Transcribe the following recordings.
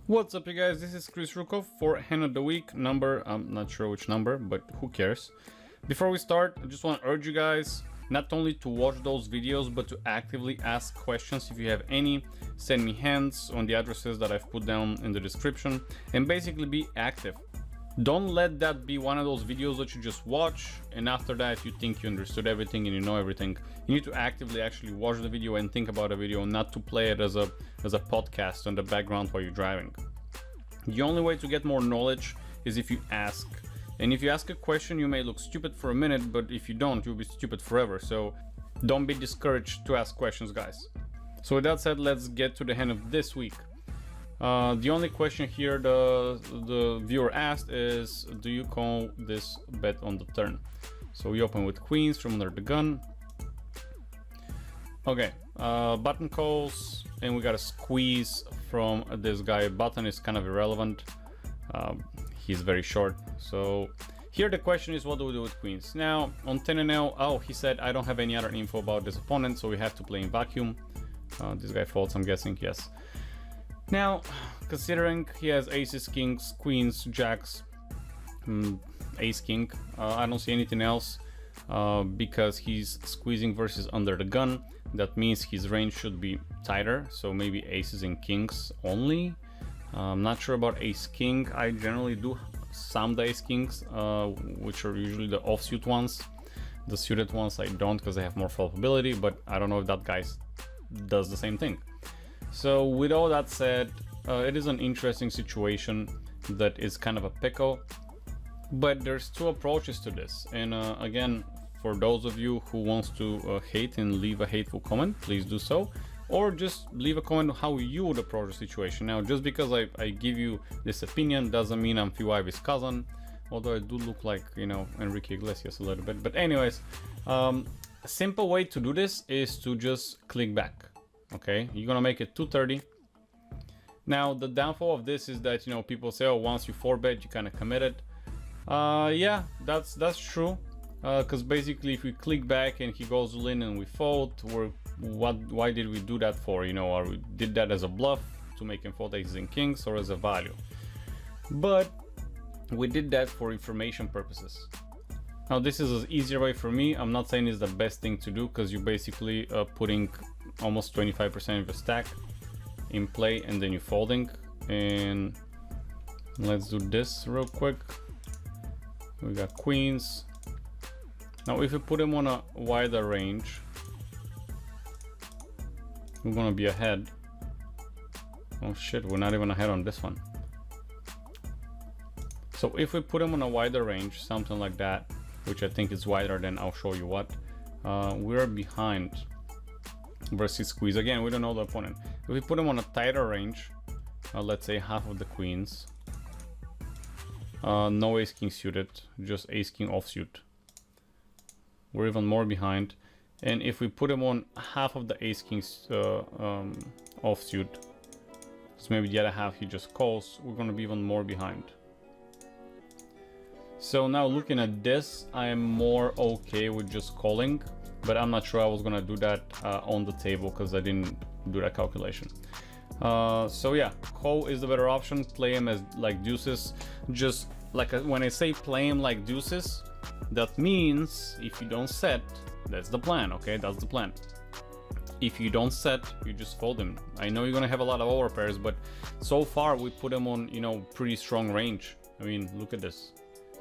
What's up, you guys? This is Chris Rukov for Hand of the Week number. I'm not sure which number, but who cares? Before we start, I just want to urge you guys not only to watch those videos, but to actively ask questions if you have any. Send me hands on the addresses that I've put down in the description, and basically be active. Don't let that be one of those videos that you just watch and after that you think you understood everything and you know everything. You need to actively actually watch the video and think about the video, not to play it as a podcast on the background while you're driving. The only way to get more knowledge is if you ask. And if you ask a question, you may look stupid for a minute, but if you don't, you'll be stupid forever. So don't be discouraged to ask questions, guys. So with that said, let's get to the hand of this week. The only question here the viewer asked is, do you call this bet on the turn? So we open with queens from under the gun. Okay, button calls, and we got a squeeze from this guy. Button is kind of irrelevant. He's very short. So here the question is, what do we do with queens? Now on 10 and L, oh, he said I don't have any other info about this opponent, so we have to play in vacuum. This guy folds, I'm guessing, yes. Now, considering he has aces, kings, queens, jacks, ace, king, I don't see anything else because he's squeezing versus under the gun. That means his range should be tighter, so maybe aces and kings only. I'm not sure about ace, king. I generally do some the ace, kings, which are usually the offsuit ones. The suited ones I don't, because they have more foldability, but I don't know if that guy does the same thing. So with all that said, it is an interesting situation that is kind of a pickle, but there's two approaches to this. And again, for those of you who wants to hate and leave a hateful comment, please do so, or just leave a comment on how you would approach the situation. Now, just because I give you this opinion doesn't mean I'm Phil Ivey's cousin, although I do look like, you know, Enrique Iglesias a little bit. But anyways, a simple way to do this is to just click back. Okay, you're gonna make it 230. Now the downfall of this is that, you know, people say, oh, once you 4-bet you kind of committed. Yeah, that's true, because basically if we click back and he goes all in and we fold, why did we do that for? You know, or we did that as a bluff to make him fold aces and kings, or as a value? But we did that for information purposes. Now this is an easier way for me. I'm not saying it's the best thing to do, because you're basically putting almost 25% of your stack in play and then you're folding. And let's do this real quick. We got queens. Now if we put him on a wider range, we're gonna be ahead. Oh shit, we're not even ahead on this one. So if we put him on a wider range, something like that, which I think is wider, then I'll show you what, we're behind versus squeeze. Again, we don't know the opponent. If we put him on a tighter range, let's say half of the queens, no ace king suited, just ace king offsuit, we're even more behind. And if we put him on half of the ace kings offsuit, so maybe the other half he just calls, we're going to be even more behind. So now looking at this, I am more okay with just calling, but I'm not sure I was gonna do that on the table because I didn't do that calculation. So yeah, call is the better option. Play him as like deuces. Just like when I say play him like deuces, that means if you don't set, that's the plan. Okay, that's the plan. If you don't set, you just fold him. I know you're gonna have a lot of overpairs, but so far we put him on, you know, pretty strong range. I mean, look at this.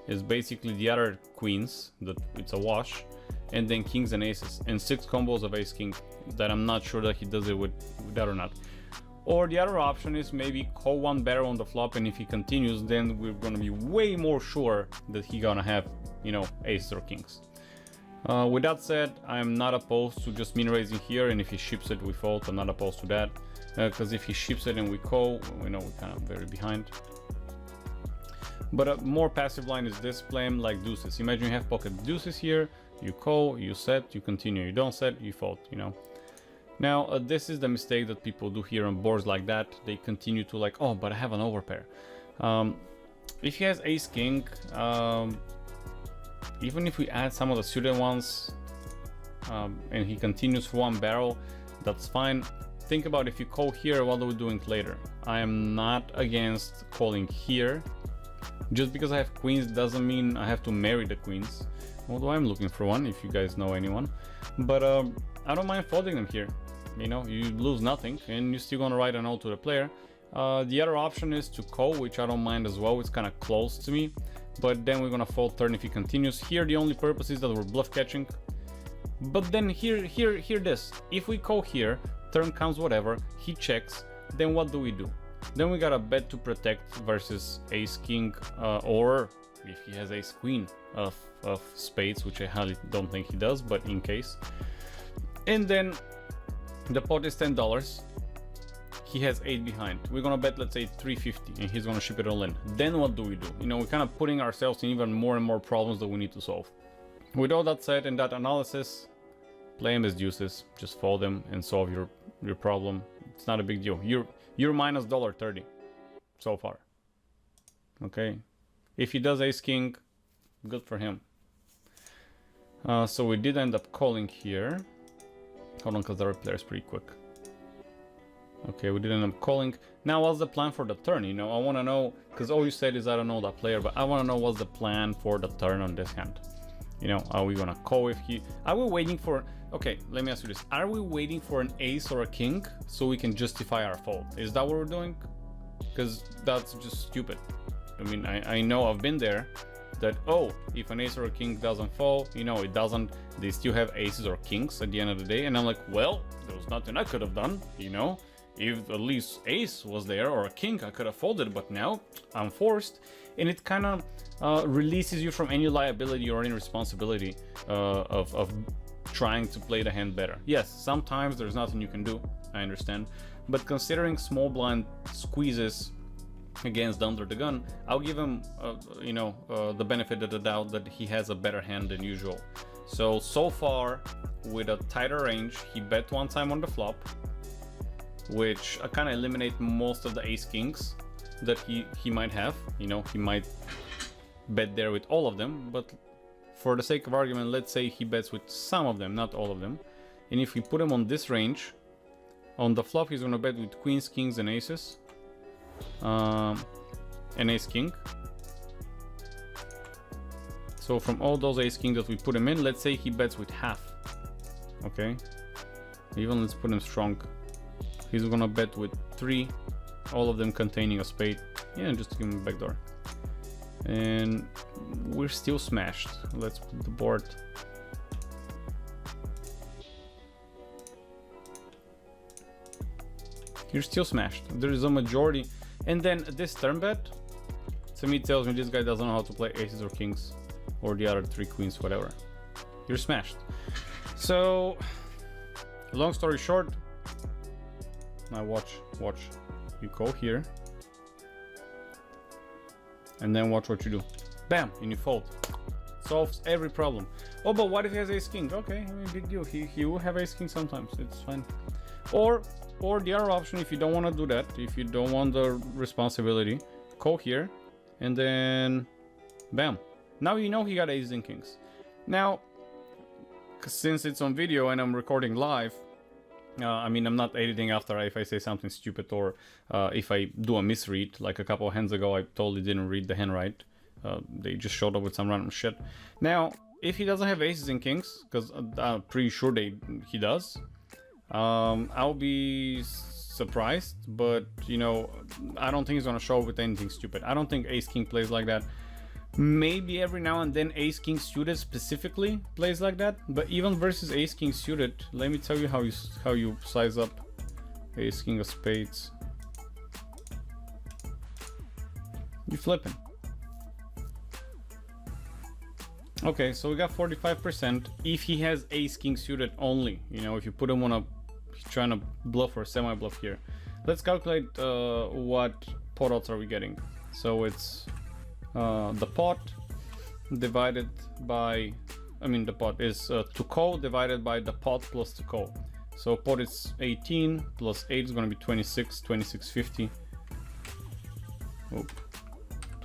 Is basically the other queens that it's a wash, and then kings and aces, and 6 combos of ace king that I'm not sure that he does it with that or not. Or the other option is maybe call one barrel on the flop, and if he continues, then we're gonna be way more sure that he gonna have, you know, aces or kings. With that said, I'm not opposed to just min raising here, and if he ships it we fold. I'm not opposed to that, because if he ships it and we call, we know we're kind of very behind. But a more passive line is this, play him like deuces. Imagine you have pocket deuces here, you call, you set, you continue, you don't set, you fold, you know. Now this is the mistake that people do here on boards like that. They continue to like, oh, but I have an overpair. If he has ace king, even if we add some of the suited ones and he continues for one barrel, that's fine. think about if you call here, what are we doing later? I am not against calling here. Just because I have queens doesn't mean I have to marry the queens. Although I'm looking for one, if you guys know anyone. But I don't mind folding them here. You know, you lose nothing and you're still gonna write an ult to the player. The other option is to call, which I don't mind as well. It's kind of close to me. But then we're gonna fold turn if he continues. Here the only purpose is that we're bluff catching. But then here this. If we call here, turn comes whatever, he checks, then what do? Then we gotta bet to protect versus ace king, or if he has ace queen of spades, which I highly don't think he does, but in case. And then the pot is $10. He has 8 behind. We're gonna bet, let's say 350, and he's gonna ship it all in. Then what do? You know, we're kind of putting ourselves in even more and more problems that we need to solve. With all that said and that analysis, play him as deuces. Just fold him and solve your problem. It's not a big deal. You're minus $1.30 so far. Okay, if he does ace king, good for him. So we did end up calling here. Hold on, because the other player is pretty quick. Okay, we did end up calling. Now, what's the plan for the turn? You know, I want to know, because all you said is I don't know that player, but I want to know what's the plan for the turn on this hand. You know, are we gonna call if he... Are we waiting for... Okay, let me ask you this. Are we waiting for an ace or a king so we can justify our fold? Is that what we're doing? Because that's just stupid. I mean, I know I've been there. That, oh, if an ace or a king doesn't fall, you know, it doesn't. They still have aces or kings at the end of the day. And I'm like, well, there was nothing I could have done, you know? If at least ace was there or a king, I could have folded, but now I'm forced. And it kind of releases you from any liability or any responsibility of trying to play the hand better. Yes, sometimes there's nothing you can do, I understand. But considering small blind squeezes against under the gun, I'll give him, you know, the benefit of the doubt that he has a better hand than usual. So far, with a tighter range, he bet one time on the flop, which I kind of eliminate most of the ace kings that he might have. You know, he might bet there with all of them, but for the sake of argument, let's say he bets with some of them, not all of them. And if we put him on this range, on the flop he's gonna bet with queens, kings, and aces, and ace king. So from all those ace king that we put him in, let's say he bets with half. Okay, even let's put him strong. He's gonna bet with 3, all of them containing a spade. Yeah, just to give him a backdoor. And we're still smashed. Let's put the board. You're still smashed. There is a majority. And then this turn bet, to me, tells me this guy doesn't know how to play aces or kings, or the other 3 queens, whatever. You're smashed. So, long story short, now watch. You go here, and then watch what you do. Bam, and you fold. Solves every problem. Oh, but what if he has ace king? Okay, I mean, big deal. He will have ace king sometimes. It's fine. Or the other option, if you don't want to do that, if you don't want the responsibility, call here, and then bam. Now you know he got aces and kings. Now, since it's on video and I'm recording live, I mean, I'm not editing after if I say something stupid or if I do a misread. Like a couple of hands ago, I totally didn't read the hand right. They just showed up with some random shit. Now, if he doesn't have aces and kings, because I'm pretty sure he does, I'll be surprised. But, you know, I don't think he's going to show up with anything stupid. I don't think ace-king plays like that. Maybe every now and then ace-king suited specifically plays like that, but even versus ace-king suited, let me tell you how you size up ace-king of spades. You flipping. Okay, so we got 45% if he has ace-king suited only. You know, if you put him on a, he's trying to bluff or semi-bluff here. Let's calculate what pot odds are we getting. So it's the pot divided by, I mean the pot is to call divided by the pot plus to call. So pot is 18 plus 8 is going to be 26, 26.50. Oh,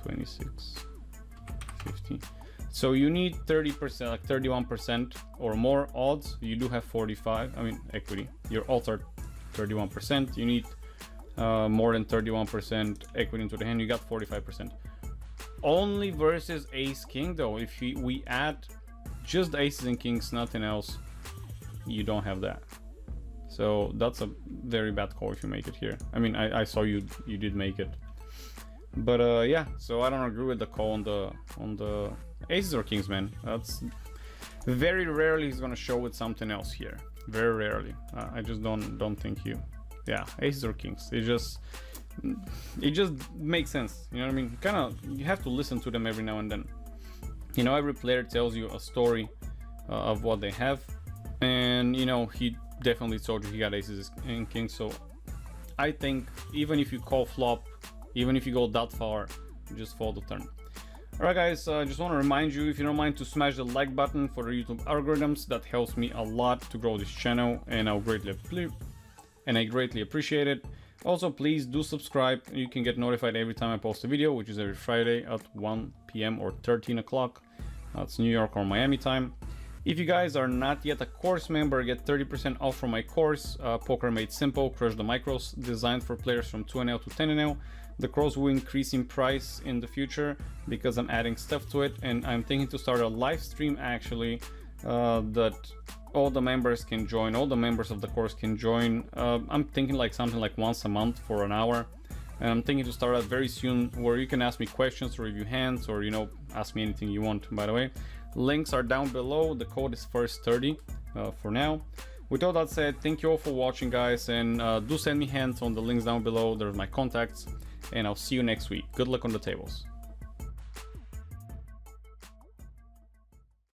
26.50. So you need 30%, like 31% or more odds. You do have 45, I mean equity. Your odds are 31%. You need more than 31% equity into the hand. You got 45%. Only versus ace king though. If we add just aces and kings, nothing else, you don't have that. So that's a very bad call if you make it here. I mean, I saw you did make it, but yeah. So I don't agree with the call on the aces or kings, man. That's very rarely he's gonna show with something else here. Very rarely. I just don't think you. Yeah, aces or kings. It just makes sense. You know what I mean? Kind of, you have to listen to them every now and then. You know, every player tells you a story of what they have, and you know, he definitely told you he got aces and kings. So I think even if you call flop, even if you go that far, just fold the turn. Alright guys, I just want to remind you, if you don't mind, to smash the like button for the YouTube algorithms. That helps me a lot to grow this channel, and I greatly appreciate it. Also, please do subscribe. You can get notified every time I post a video, which is every Friday at 1 p.m. or 13 o'clock. That's New York or Miami time. If you guys are not yet a course member, get 30% off from my course, Poker Made Simple, Crush the Micros, designed for players from 2NL to 10NL. The course will increase in price in the future because I'm adding stuff to it, and I'm thinking to start a live stream actually that all the members can join, all the members of the course can join. I'm thinking like something like once a month for an hour, and I'm thinking to start that very soon, where you can ask me questions, review hands, or you know, ask me anything you want. By the way, links are down below. The code is first30 for now. With all that said, thank you all for watching, guys, and do send me hands on the links down below. There's my contacts, and I'll see you next week. Good luck on the tables.